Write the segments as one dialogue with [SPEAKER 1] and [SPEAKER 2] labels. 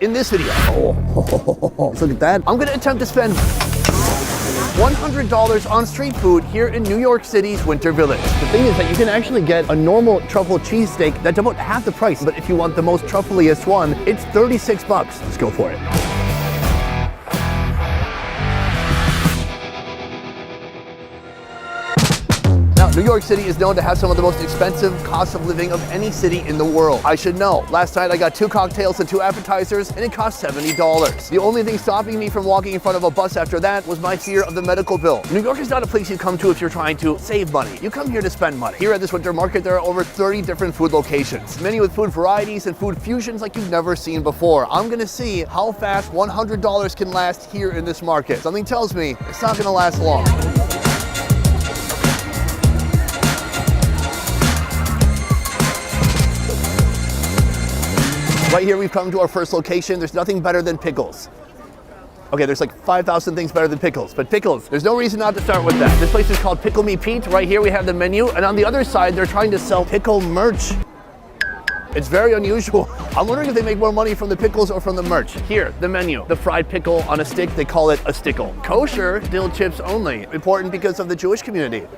[SPEAKER 1] in this video. Let's look at that. I'm gonna attempt to spend $100 on street food here in New York City's Winter Village. The thing is that you can actually get a normal truffle cheesesteak that's about half the price, but if you want the most truffleiest one, it's 36 bucks. Let's go for it. New York City is known to have some of the most expensive costs of living of any city in the world. I should know. Last night I got 2 cocktails and 2 appetizers and it cost $70. The only thing stopping me from walking in front of a bus after that was my fear of the medical bill. New York is not a place you come to if you're trying to save money. You come here to spend money. Here at this winter market there are over 30 different food locations. Many with food varieties and food fusions like you've never seen before. I'm gonna see how fast $100 can last here in this market. Something tells me it's not gonna last long. Right here we've come to our first location. There's nothing better than pickles. Okay, there's like 5,000 things better than pickles, but pickles, there's no reason not to start with that. This place is called Pickle Me Pete. Right here we have the menu, and on the other side they're trying to sell pickle merch. It's very unusual. I'm wondering if they make more money from the pickles or from the merch. Here, the menu. The fried pickle on a stick, they call it a stickle. Kosher, dill chips only. Important because of the Jewish community.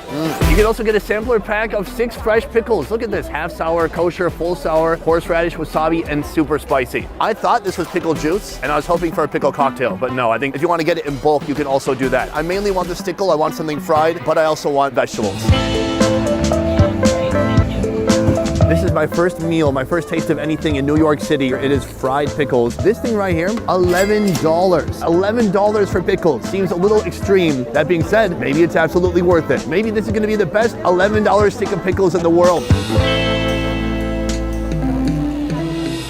[SPEAKER 1] You can also get a sampler pack of 6 fresh pickles. Look at this, half sour, kosher, full sour, horseradish, wasabi, and super spicy. I thought this was pickle juice, and I was hoping for a pickle cocktail, but no, I think if you want to get it in bulk, you can also do that. I mainly want the stickle, I want something fried, but I also want vegetables. This is my first meal, my first taste of anything in New York City. It is fried pickles. This thing right here, $11. $11 for pickles. Seems a little extreme. That being said, maybe it's absolutely worth it. Maybe this is gonna be the best $11 stick of pickles in the world.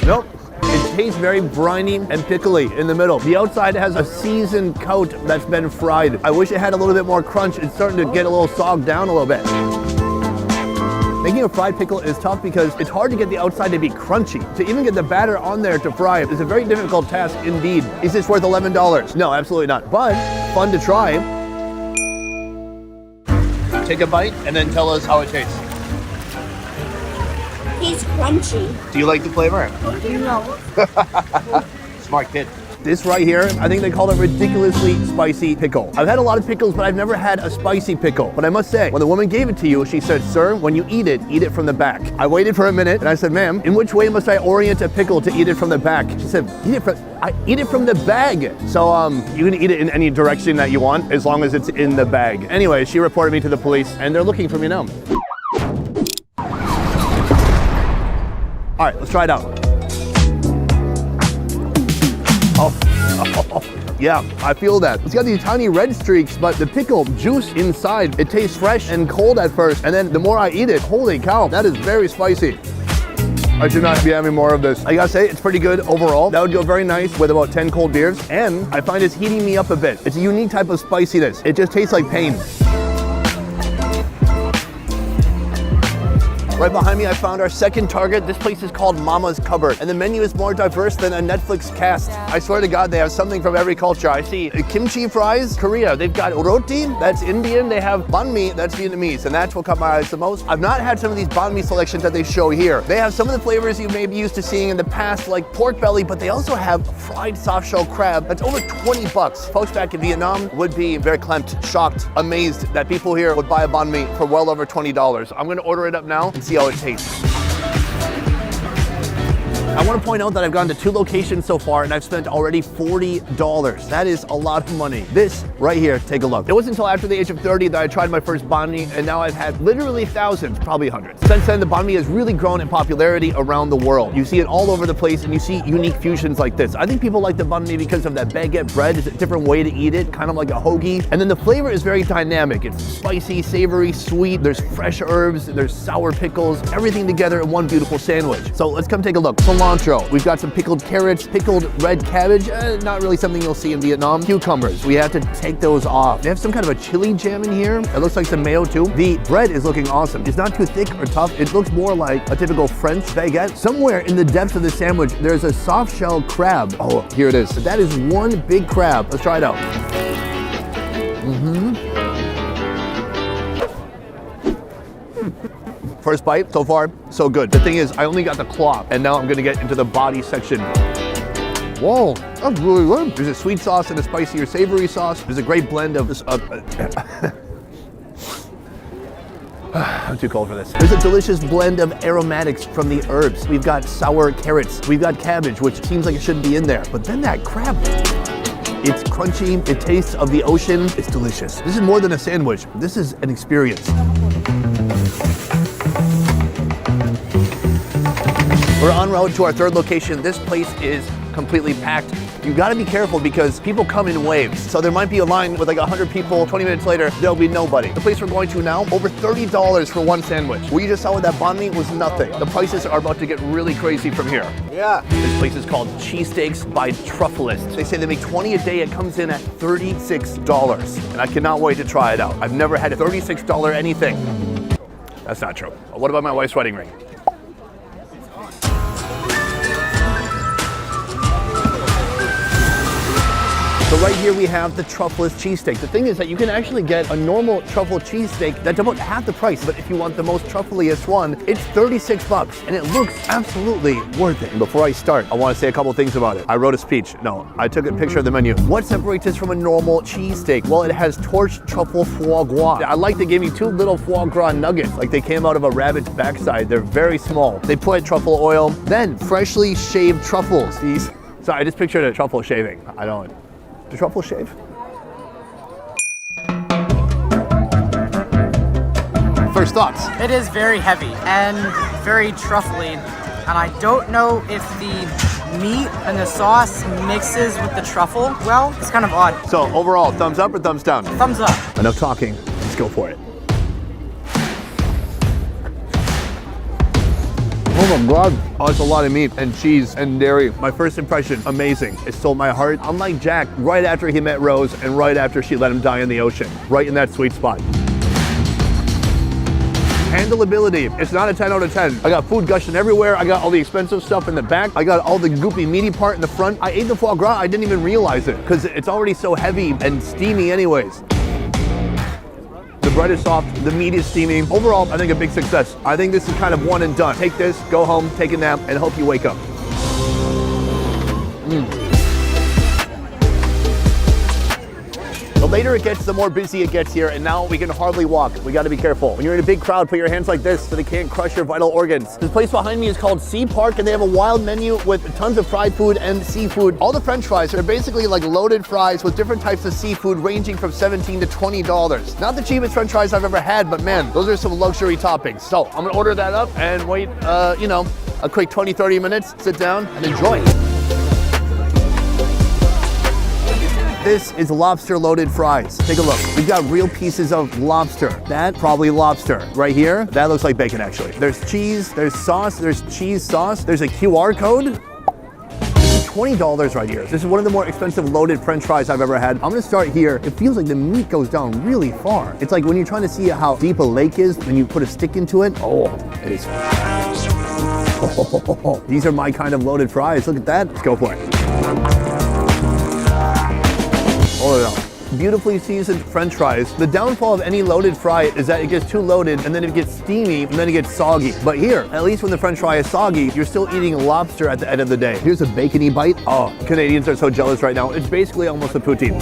[SPEAKER 1] Nope. It tastes very briny and pickly in the middle. The outside has a seasoned coat that's been fried. I wish it had a little bit more crunch. It's starting to get a little sogged down a little bit. Making a fried pickle is tough because it's hard to get the outside to be crunchy. To even get the batter on there to fry is a very difficult task indeed. Is this worth $11? No, absolutely not. But fun to try. Take a bite and then tell us how it tastes.
[SPEAKER 2] It's crunchy.
[SPEAKER 1] Do you like the flavor?
[SPEAKER 2] No.
[SPEAKER 1] Smart kid. This right here, I think they call it ridiculously spicy pickle. I've had a lot of pickles, but I've never had a spicy pickle. But I must say, when the woman gave it to you, she said, sir, when you eat it from the back. I waited for a minute and I said, ma'am, in which way must I orient a pickle to eat it from the back? She said, I eat it from the bag. So you can eat it in any direction that you want, as long as it's in the bag. Anyway, she reported me to the police and they're looking for me now. All right, let's try it out. Oh, yeah, I feel that. It's got these tiny red streaks, but the pickle juice inside, it tastes fresh and cold at first, and then the more I eat it, holy cow, that is very spicy. I should not be having more of this. I gotta say, it's pretty good overall. That would go very nice with about 10 cold beers, and I find it's heating me up a bit. It's a unique type of spiciness. It just tastes like pain. Right behind me, I found our second target. This place is called Mama's Cupboard, and the menu is more diverse than a Netflix cast. I swear to God, they have something from every culture. I see kimchi fries, Korea. They've got roti, that's Indian. They have banh mi, that's Vietnamese, and that's what caught my eyes the most. I've not had some of these banh mi selections that they show here. They have some of the flavors you may be used to seeing in the past, like pork belly, but they also have fried soft shell crab. That's over 20 bucks. Folks back in Vietnam would be very clamped, shocked, amazed that people here would buy a banh mi for well over $20. I'm gonna order it up now and see how it tastes. I want to point out that I've gone to 2 locations so far and I've spent already $40. That is a lot of money. This right here, take a look. It wasn't until after the age of 30 that I tried my first banh mi, and now I've had literally thousands, probably hundreds. Since then, the banh mi has really grown in popularity around the world. You see it all over the place and you see unique fusions like this. I think people like the banh mi because of that baguette bread. It's a different way to eat it, kind of like a hoagie. And then the flavor is very dynamic. It's spicy, savory, sweet. There's fresh herbs, there's sour pickles, everything together in one beautiful sandwich. So let's come take a look. Cilantro. We've got some pickled carrots, pickled red cabbage, not really something you'll see in Vietnam. Cucumbers, we have to take those off. They have some kind of a chili jam in here. It looks like some mayo too. The bread is looking awesome. It's not too thick or tough. It looks more like a typical French baguette. Somewhere in the depths of the sandwich, there's a soft shell crab. Oh, here it is. That is one big crab. Let's try it out. First bite, so far, so good. The thing is, I only got the claw, and now I'm gonna get into the body section. Whoa, that's really good. There's a sweet sauce and a spicy or savory sauce. There's a great blend of this. I'm too cold for this. There's a delicious blend of aromatics from the herbs. We've got sour carrots. We've got cabbage, which seems like it shouldn't be in there. But then that crab, it's crunchy. It tastes of the ocean. It's delicious. This is more than a sandwich. This is an experience. We're en route to our third location. This place is completely packed. You gotta be careful because people come in waves. So there might be a line with like 100 people. 20 minutes later, there'll be nobody. The place we're going to now, over $30 for one sandwich. What you just saw with that banh mi was nothing. The prices are about to get really crazy from here.
[SPEAKER 3] Yeah.
[SPEAKER 1] This place is called Cheesesteaks by Truffleist. They say they make 20 a day. It comes in at $36. And I cannot wait to try it out. I've never had a $36 anything. That's not true. What about my wife's wedding ring? So right here we have the Truffleist cheesesteak. The thing is that you can actually get a normal truffle cheesesteak that's about half the price, but if you want the most truffleiest one, it's $36, and it looks absolutely worth it. And before I start, I want to say a couple things about it. I wrote a speech. No, I took a picture of the menu. What separates this from a normal cheesesteak? Well, it has torched truffle foie gras. I like they gave me 2 little foie gras nuggets, like they came out of a rabbit's backside. They're very small. They put truffle oil, then freshly shaved truffles. These, sorry, I just pictured a truffle shaving. I don't. Do truffle shave? First thoughts?
[SPEAKER 4] It is very heavy and very truffly, and I don't know if the meat and the sauce mixes with the truffle well. It's kind of odd.
[SPEAKER 1] So overall, thumbs up or thumbs down?
[SPEAKER 4] Thumbs up.
[SPEAKER 1] Enough talking, let's go for it. Oh my God. Oh, it's a lot of meat and cheese and dairy. My first impression, amazing. It stole my heart. Unlike Jack, right after he met Rose and right after she let him die in the ocean. Right in that sweet spot. Handleability, it's not a 10 out of 10. I got food gushing everywhere. I got all the expensive stuff in the back. I got all the goopy meaty part in the front. I ate the foie gras, I didn't even realize it because it's already so heavy and steamy anyways. The bread is soft, the meat is steamy. Overall, I think a big success. I think this is kind of one and done. Take this, go home, take a nap, and hope you wake up. The later it gets, the more busy it gets here, and now we can hardly walk. We gotta be careful. When you're in a big crowd, put your hands like this so they can't crush your vital organs. This place behind me is called Sea Park, and they have a wild menu with tons of fried food and seafood. All the French fries are basically like loaded fries with different types of seafood ranging from $17 to $20. Not the cheapest French fries I've ever had, but man, those are some luxury toppings. So I'm gonna order that up and wait, you know, a quick 20, 30 minutes, sit down and enjoy. This is lobster loaded fries. Take a look. We've got real pieces of lobster. That, probably lobster. Right here, that looks like bacon actually. There's cheese, there's sauce, there's cheese sauce, there's a QR code. This is $20 right here. This is one of the more expensive loaded French fries I've ever had. I'm gonna start here. It feels like the meat goes down really far. It's like when you're trying to see how deep a lake is, when you put a stick into it. Oh, it is. Oh, these are my kind of loaded fries. Look at that. Let's go for it. Oh yeah. Beautifully seasoned French fries. The downfall of any loaded fry is that it gets too loaded and then it gets steamy and then it gets soggy. But here, at least when the French fry is soggy, you're still eating lobster at the end of the day. Here's a bacony bite. Oh, Canadians are so jealous right now. It's basically almost a poutine.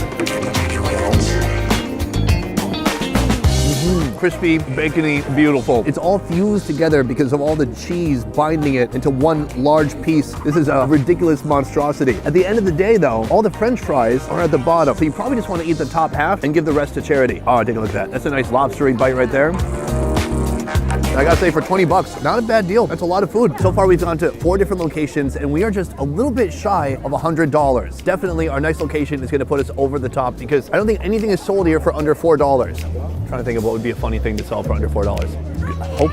[SPEAKER 1] Crispy, bacony, beautiful. It's all fused together because of all the cheese binding it into one large piece. This is a ridiculous monstrosity. At the end of the day though, all the French fries are at the bottom. So you probably just want to eat the top half and give the rest to charity. Oh, take a look at that. That's a nice lobstery bite right there. I gotta say, for 20 bucks, not a bad deal. That's a lot of food. So far, we've gone to 4 different locations, and we are just a little bit shy of $100. Definitely, our next location is gonna put us over the top because I don't think anything is sold here for under $4. I'm trying to think of what would be a funny thing to sell for under $4. Hope.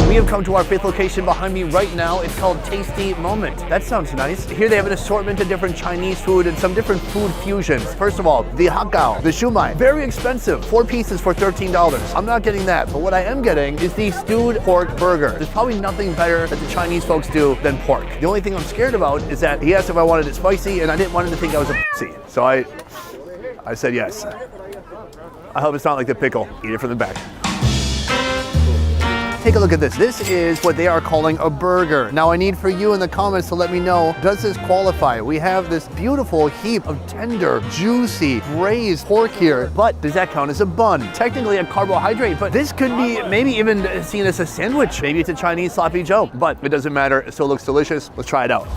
[SPEAKER 1] We have come to our 5th location behind me right now. It's called Tasty Moment. That sounds nice. Here they have an assortment of different Chinese food and some different food fusions. First of all, the hakao, the shumai. Very expensive. 4 pieces for $13. I'm not getting that, but what I am getting is the stewed pork burger. There's probably nothing better that the Chinese folks do than pork. The only thing I'm scared about is that he asked if I wanted it spicy, and I didn't want him to think I was a pussy. So I said yes. I hope it's not like the pickle. Eat it from the back. Take Take a look at this. This is what they are calling a burger. Now I need for you in the comments to let me know, does this qualify? We have this beautiful heap of tender, juicy, braised pork here, but does that count as a bun? Technically a carbohydrate, but this could be maybe even seen as a sandwich. Maybe it's a Chinese sloppy Joe, but it doesn't matter. It still looks delicious. Let's try it out.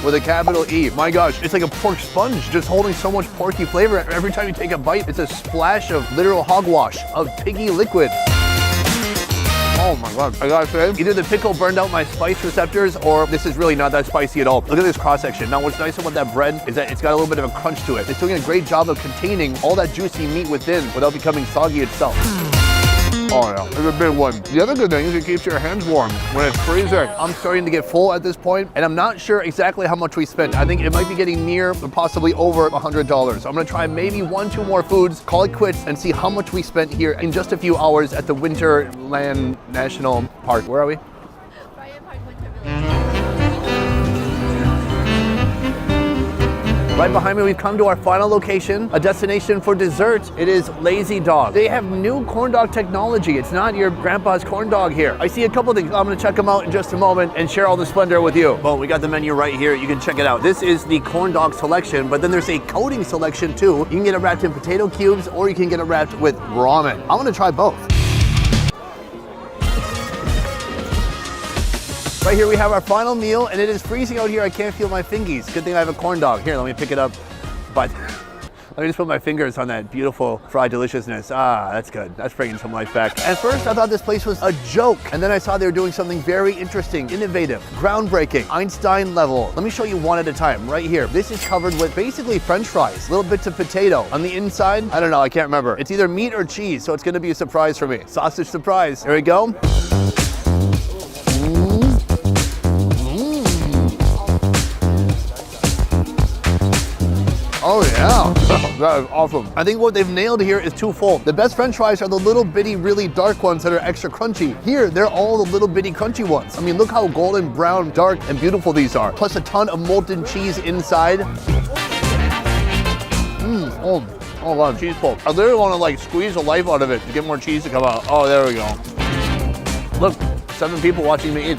[SPEAKER 1] With a capital E. My gosh, it's like a pork sponge just holding so much porky flavor. Every time you take a bite, it's a splash of literal hogwash of piggy liquid. Oh my God, I gotta say, either the pickle burned out my spice receptors or this is really not that spicy at all. Look at this cross section. Now what's nice about that bread is that it's got a little bit of a crunch to it. It's doing a great job of containing all that juicy meat within without becoming soggy itself. Oh yeah, it's a big one. The other good thing is it keeps your hands warm when it's freezing. I'm starting to get full at this point, and I'm not sure exactly how much we spent. I think it might be getting near or possibly over $100. I'm gonna try maybe 1-2 more foods, call it quits, and see how much we spent here in just a few hours at the Winterland National Park. Where are we? Right behind me, we've come to our final location, a destination for dessert. It is Lazy Dog. They have new corn dog technology. It's not your grandpa's corn dog here. I see a couple things. I'm gonna check them out in just a moment and share all the splendor with you. Well, we got the menu right here. You can check it out. This is the corn dog selection, but then there's a coating selection too. You can get it wrapped in potato cubes or you can get it wrapped with ramen. I'm gonna try both. Right here we have our final meal, and it is freezing out here. I can't feel my fingies. Good thing I have a corn dog. Here, let me pick it up. But let me just put my fingers on that beautiful fried deliciousness. Ah, that's good. That's bringing some life back. At first, I thought this place was a joke, and then I saw they were doing something very interesting, innovative, groundbreaking, Einstein level. Let me show you one at a time. Right here. This is covered with basically French fries, little bits of potato. On the inside, I don't know. I can't remember. It's either meat or cheese, so it's going to be a surprise for me. Sausage surprise. Here we go. Oh yeah, that is awesome. I think what they've nailed here is twofold. The best French fries are the little bitty, really dark ones that are extra crunchy. Here, they're all the little bitty crunchy ones. I mean, look how golden, brown, dark, and beautiful these are. Plus a ton of molten cheese inside. Oh God, cheese pull. I literally want to like squeeze the life out of it to get more cheese to come out. Oh, there we go. Look, 7 people watching me eat.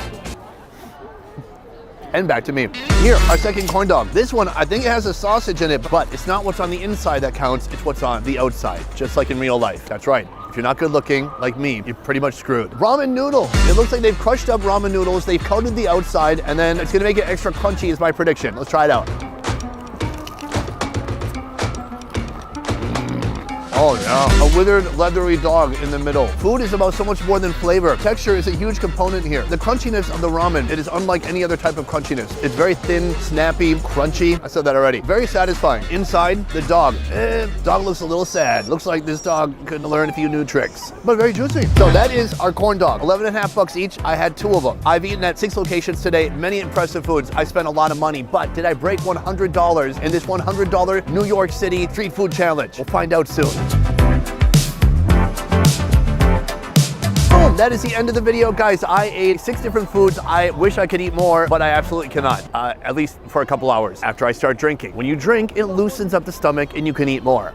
[SPEAKER 1] And back to me. Here, our second corn dog. This one, I think it has a sausage in it, but it's not what's on the inside that counts, it's what's on the outside, just like in real life. That's right. If you're not good looking, like me, you're pretty much screwed. Ramen noodle. It looks like they've crushed up ramen noodles, they've coated the outside, and then it's gonna make it extra crunchy is my prediction. Let's try it out. Oh yeah, a withered, leathery dog in the middle. Food is about so much more than flavor. Texture is a huge component here. The crunchiness of the ramen, it is unlike any other type of crunchiness. It's very thin, snappy, crunchy. I said that already. Very satisfying. Inside, the dog. Dog looks a little sad. Looks like this dog could learn a few new tricks, but very juicy. So that is our corn dog. 11.5 bucks each. I had 2 of them. I've eaten at 6 locations today. Many impressive foods. I spent a lot of money, but did I break $100 in this $100 New York City street food challenge? We'll find out soon. That is the end of the video, guys. I ate 6 different foods. I wish I could eat more, but I absolutely cannot, at least for a couple hours after I start drinking. When you drink, it loosens up the stomach and you can eat more.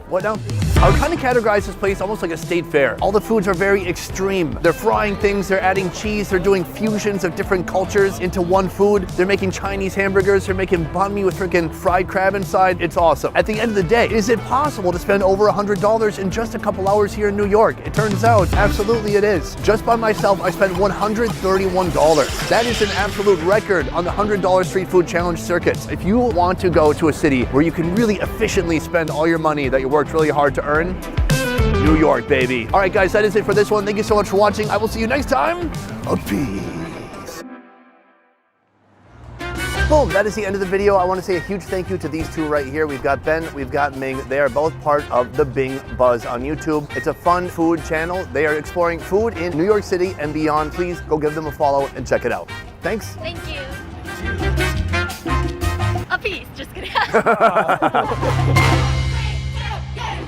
[SPEAKER 1] What now? I would kind of categorize this place almost like a state fair. All the foods are very extreme. They're frying things, they're adding cheese, they're doing fusions of different cultures into one food. They're making Chinese hamburgers, they're making banh mi with freaking fried crab inside. It's awesome. At the end of the day, is it possible to spend over $100 in just a couple hours here in New York? It turns out, absolutely it is. Just by myself, I spent $131. That is an absolute record on the $100 street food challenge circuit. If you want to go to a city where you can really efficiently spend all your money that you worked really hard to earn, New York, baby. All right, guys, that is it for this one. Thank you so much for watching. I will see you next time. Peace. Boom, that is the end of the video. I want to say a huge thank you to these two right here. We've got Ben, we've got Ming. They are both part of the Bing Buzz on YouTube. It's a fun food channel. They are exploring food in New York City and beyond. Please go give them a follow and check it out. Thanks.
[SPEAKER 3] Thank you. A piece, just kidding.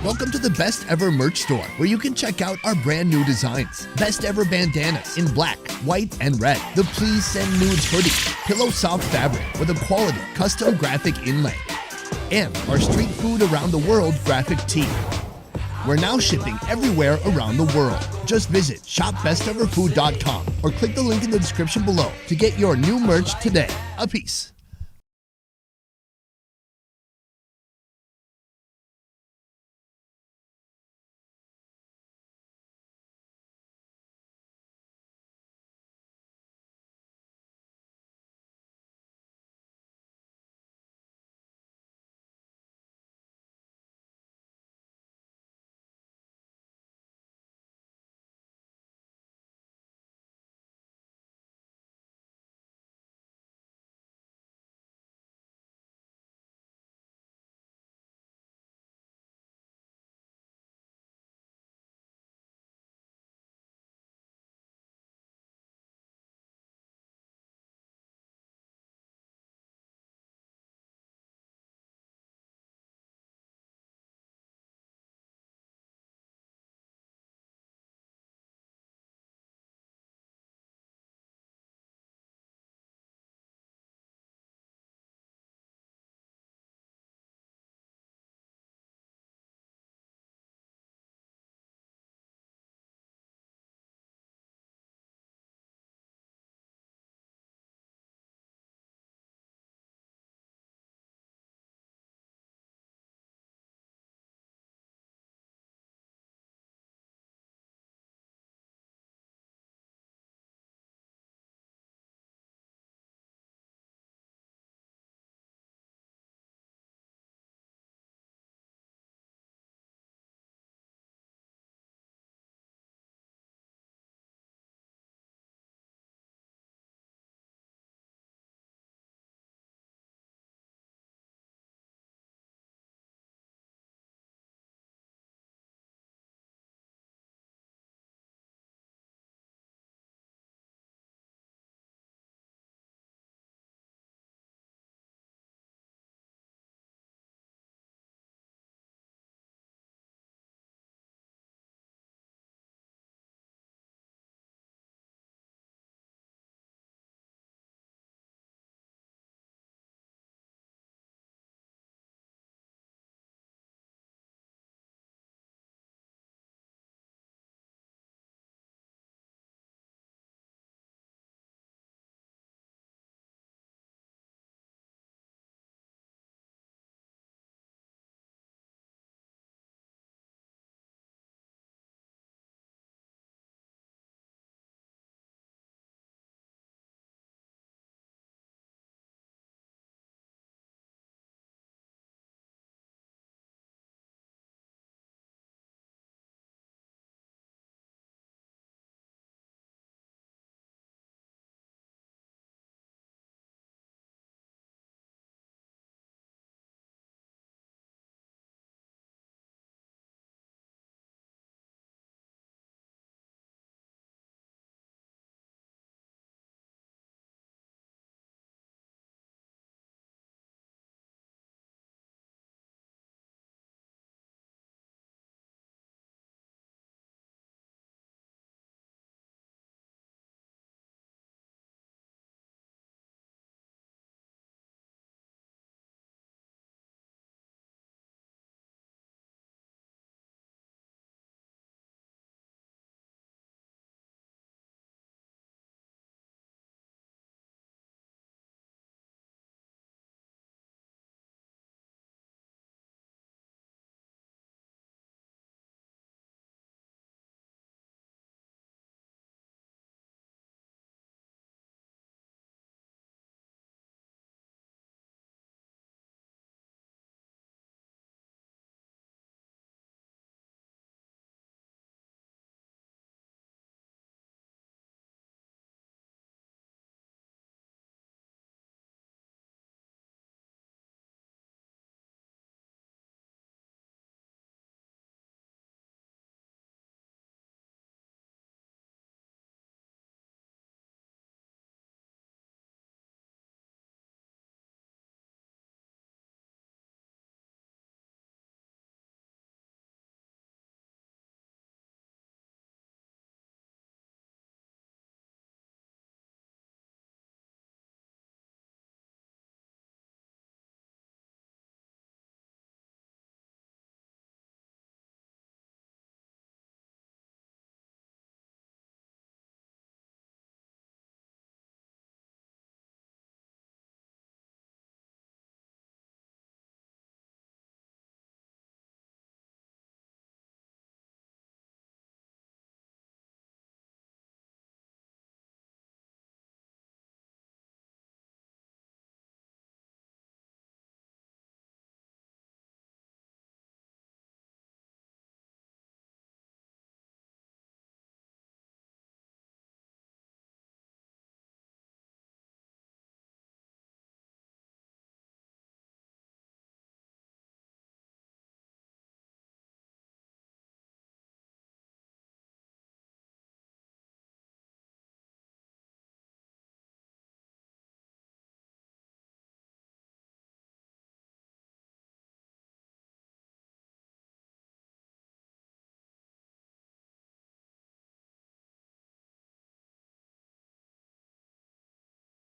[SPEAKER 5] Welcome to the Best Ever merch store, where you can check out our brand new designs. Best Ever bandanas in black, white, and red. The Please Send Nudes hoodie, pillow soft fabric with a quality custom graphic inlay. and our street food around the world graphic tee. We're now shipping everywhere around the world. Just visit shopbesteverfood.com or click the link in the description below to get your new merch today. A peace.